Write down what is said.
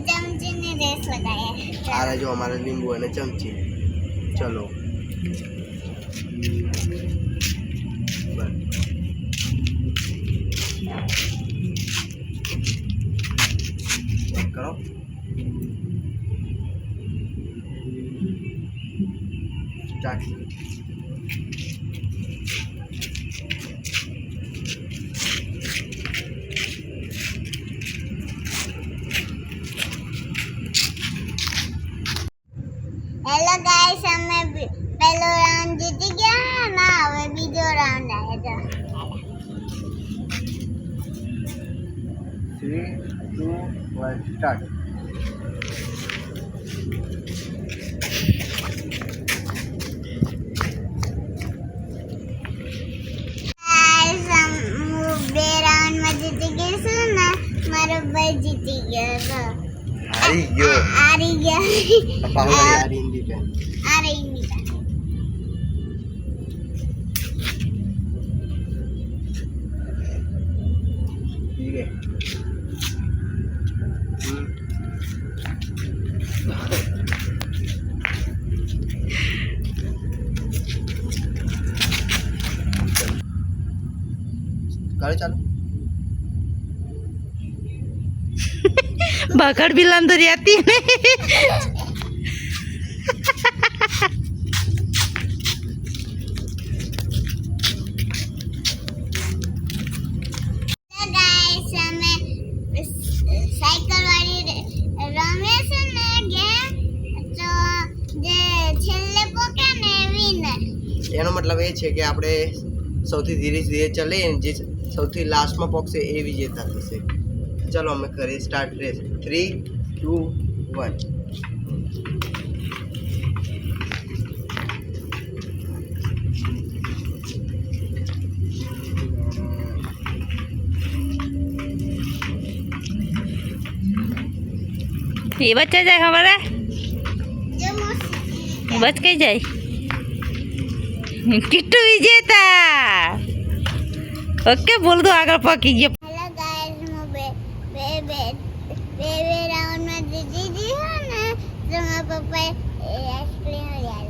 चमची ने रेस लगाया। आ रहा जो हमारा नींबू है ना चमची। चलो करो स्टार्ट। हेलो गाइस, हमें पहलो राउंड जीती गया ना, હવે બીજો રાઉન્ડ આવે છે। 3, 2, 1 स्टार्ट। गाइस, हम બે રાઉન્ડ માં જીતી ગયા છે ને, મારો ભાઈ જીતી ગયો છે। हारी गयो हारी गया। पाहुला यार हिंदी पे आ रही नहीं। ठीक है। करो चालू। बकड़ भी अंदर जाती है। गाइस, हमें साइकिल वाली रमेश ने गेम तो જે છેલ્લે પોકે ને વિનર। એનો મતલબ એ છે કે આપણે સૌથી ધીરે ધીરે ચાલે જે સૌથી લાસ્ટમાં પહોંચશે એ વિજેતા થશે। ચલો અમે કરીએ સ્ટાર્ટ રેસ। 3, 2, 1 ये बच्चा जाए हमारा जो मौसी बच के जाए। किट्टू विजेता। ओके बोल दो आगे पकी गया। हेलो गाइस, मैं बे राउंड में जीती थी ना, तो मेरे पापा आइसक्रीम ले आए।